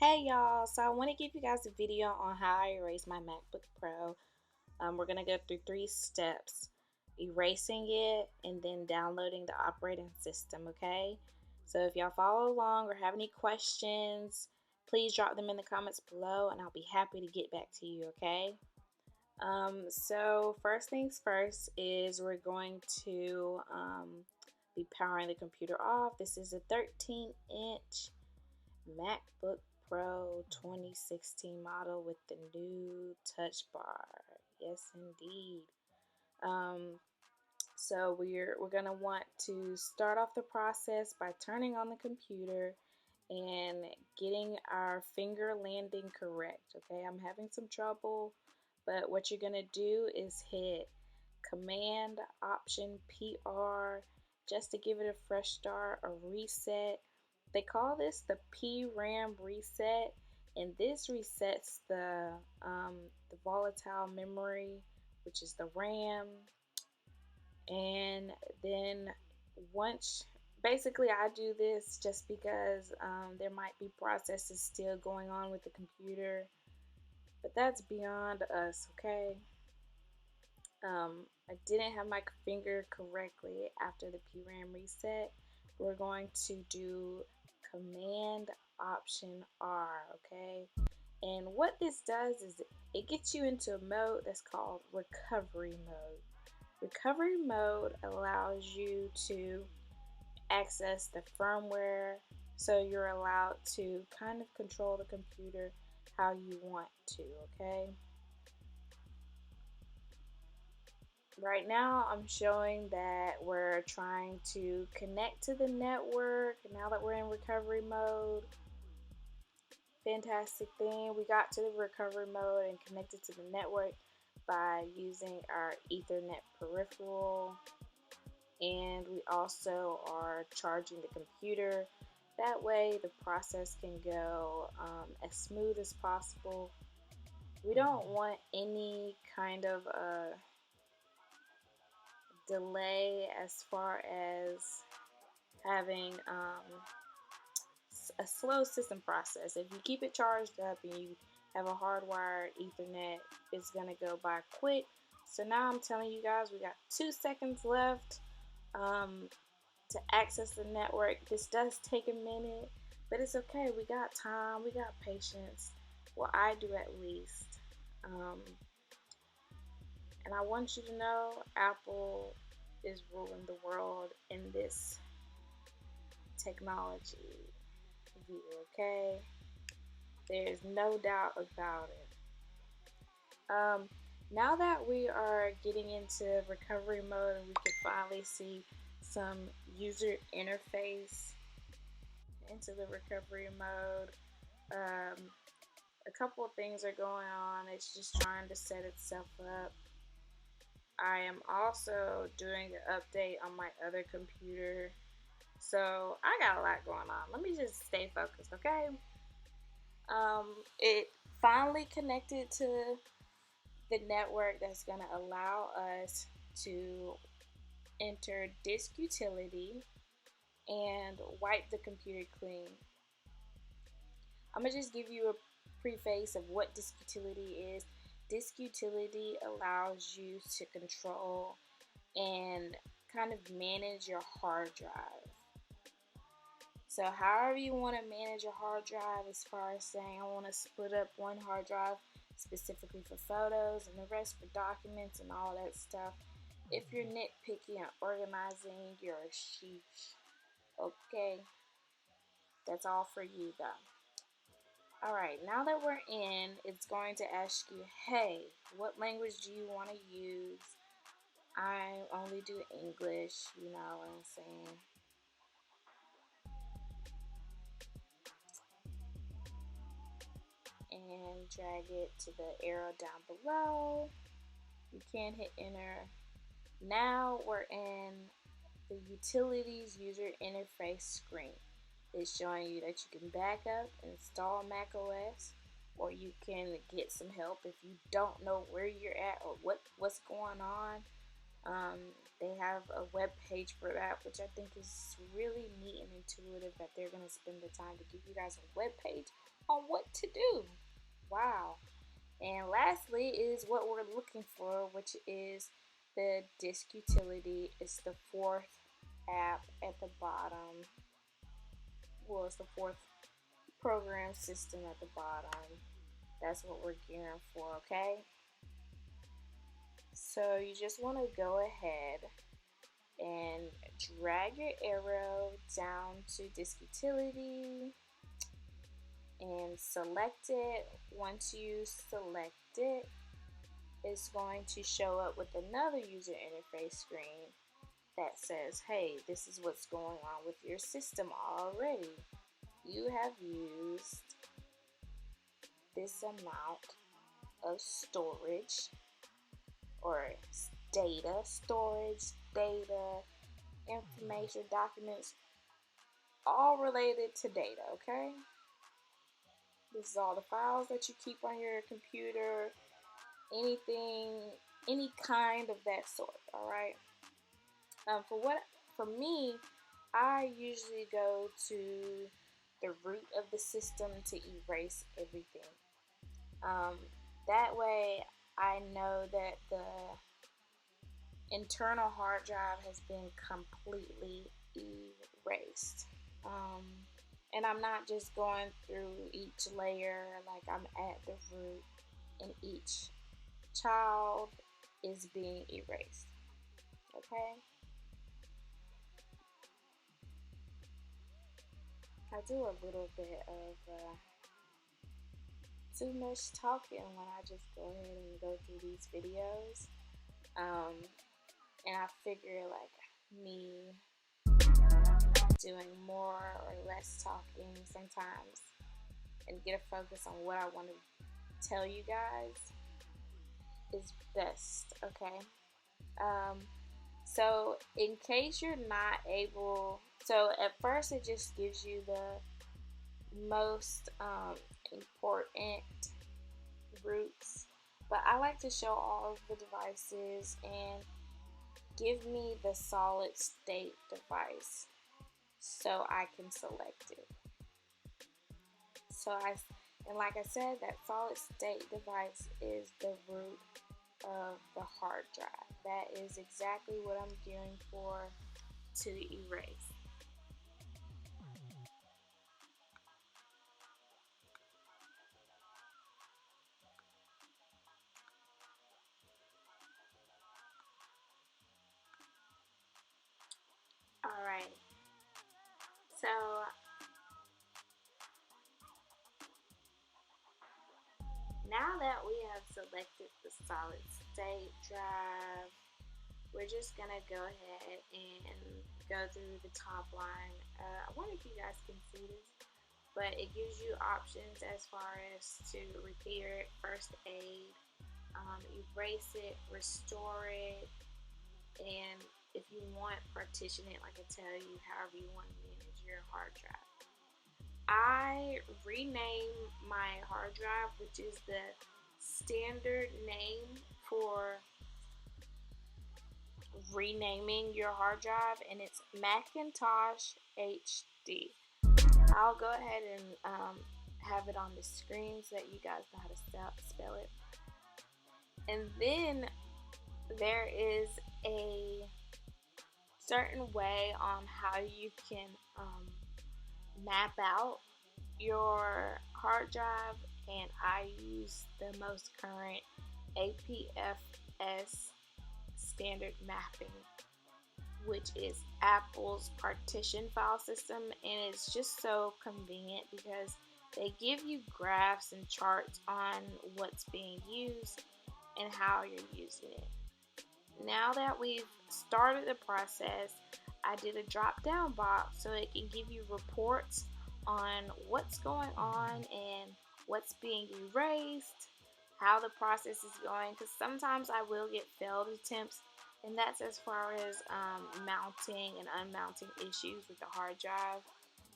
Hey y'all, so I want to give you guys a video on how I erase my MacBook Pro. We're going to go through 3 steps: erasing it and then downloading the operating system, okay? So if y'all follow along or have any questions, please drop them in the comments below and I'll be happy to get back to you, okay? So first things first is we're going to be powering the computer off. This is a 13-inch MacBook Pro 2016 model with the new touch bar. Yes, indeed. Um, so we're gonna want to start off the process by turning on the computer and getting our finger landing correct. Okay, I'm having some trouble, but what you're gonna do is hit Command Option PR just to give it a fresh start or reset. They call this the PRAM reset, and this resets the volatile memory, which is the RAM. And then once, basically, I do this just because there might be processes still going on with the computer, but that's beyond us, okay? I didn't have my finger correctly after the PRAM reset. We're going to do Command Option R, okay? And what this does is it gets you into a mode that's called recovery mode. Recovery mode allows you to access the firmware, so you're allowed to kind of control the computer how you want to, okay? Right now I'm showing that we're trying to connect to the network. Now that we're in recovery mode, fantastic thing, we got to the recovery mode and connected to the network by using our Ethernet peripheral, and we also are charging the computer. That way the process can go as smooth as possible. We don't want any kind of delay as far as having a slow system process. If you keep it charged up and you have a hardwired Ethernet, it's gonna go by quick. So now I'm telling you guys, we got 2 seconds left to access the network. This does take a minute, but it's okay. We got time, we got patience. Well, I do at least. And I want you to know Apple is ruling the world in this technology view, okay? There's no doubt about it. Now that we are getting into recovery mode and we can finally see some user interface into the recovery mode, a couple of things are going on. It's just trying to set itself up. I am also doing an update on my other computer, so I got a lot going on. Let me just stay focused, okay? It finally connected to the network that's going to allow us to enter disk utility and wipe the computer clean. I'm going to just give you a preface of what disk utility is. Disk utility allows you to control and kind of manage your hard drive. So however you want to manage your hard drive, as far as saying I want to split up one hard drive specifically for photos and the rest for documents and all that stuff. If you're nitpicky and organizing, you're a sheesh. Okay, that's all for you though. Alright, now that we're in, it's going to ask you, hey, what language do you want to use? I only do English, you know what I'm saying? And drag it to the arrow down below. You can hit enter. Now we're in the utilities user interface screen. It's showing you that you can back up, install macOS, or you can get some help if you don't know where you're at or what's going on. They have a web page for that, which I think is really neat and intuitive, that they're going to spend the time to give you guys a web page on what to do. Wow. And lastly is what we're looking for, which is the disk utility. It's the fourth app at the bottom. Well, it's the fourth program system at the bottom. That's what we're gearing for, okay? So you just want to go ahead and drag your arrow down to disk utility and select it. Once you select it, it's going to show up with another user interface screen that says, hey, this is what's going on with your system already. You have used this amount of storage or data, information, documents, all related to data, okay? This is all the files that you keep on your computer, anything, any kind of that sort, all right? For me, I usually go to the root of the system to erase everything. That way, I know that the internal hard drive has been completely erased. And I'm not just going through each layer, like I'm at the root, and each child is being erased. Okay? I do a little bit of too much talking when I just go ahead and go through these videos. And I figure like me doing more or less talking sometimes and get a focus on what I want to tell you guys is best, okay? So in case you're not able, so at first it just gives you the most important routes, but I like to show all of the devices and give me the solid state device so I can select it. And like I said, that solid state device is the root of the hard drive. That is exactly what I'm gearing for to erase. Alright, so now that we have selected the solid state drive, we're just gonna go ahead and go through the top line. I wonder if you guys can see this, but it gives you options as far as to repair it, first aid, erase it, restore it, and if you want, partition it, like I tell you, however you want to manage your hard drive. I rename my hard drive, which is the standard name for renaming your hard drive, and it's Macintosh HD. I'll go ahead and have it on the screen so that you guys know how to spell it. And then there is a certain way on how you can map out your hard drive, and I use the most current APFS standard mapping, which is Apple's partition file system, and it's just so convenient because they give you graphs and charts on what's being used and how you're using it. Now that we've started the process, I did a drop down box so it can give you reports on what's going on and what's being erased, how the process is going, because sometimes I will get failed attempts, and that's as far as mounting and unmounting issues with the hard drive.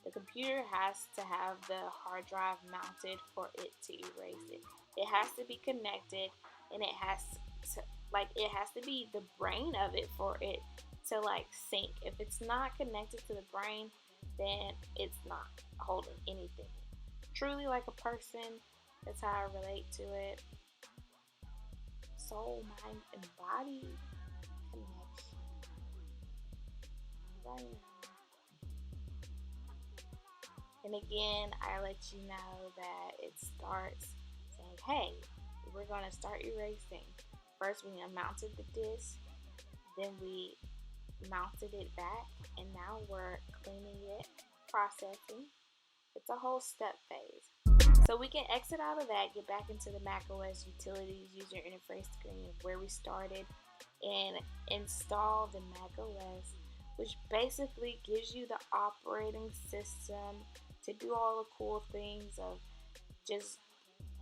The computer has to have the hard drive mounted for it to erase it. It has to be connected, and it has to be the brain of it for it to sync. If it's not connected to the brain, then it's not holding anything. truly like a person. That's how I relate to it. Soul, mind, and body connection. Right. And again, I let you know that it starts saying, hey, we're going to start erasing. First, we mounted the disc, then we mounted it back, and now we're cleaning it, processing. It's a whole step phase. So we can exit out of that, get back into the macOS utilities user interface screen where we started, and install the macOS, which basically gives you the operating system to do all the cool things of just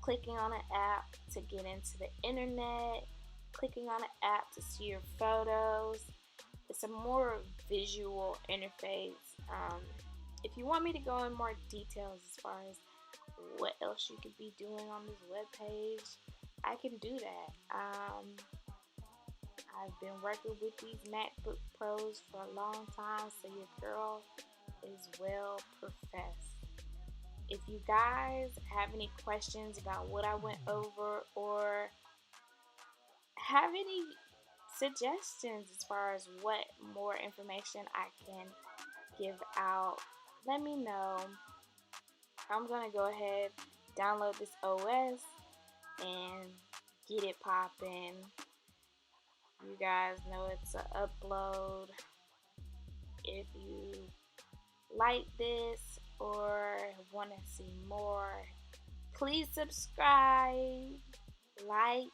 clicking on an app to get into the internet, clicking on an app to see your photos. It's a more visual interface. If you want me to go in more details as far as what else you could be doing on this web page, I can do that. I've been working with these MacBook Pros for a long time, so your girl is well professed. If you guys have any questions about what I went over or have any suggestions as far as what more information I can give out, let me know. I'm gonna go ahead, download this OS, and get it popping. You guys know it's an upload. If you like this or want to see more, please subscribe, like,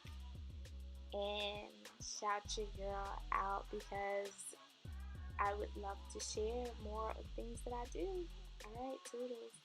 and shout your girl out because I would love to share more of things that I do. Alright, toodles.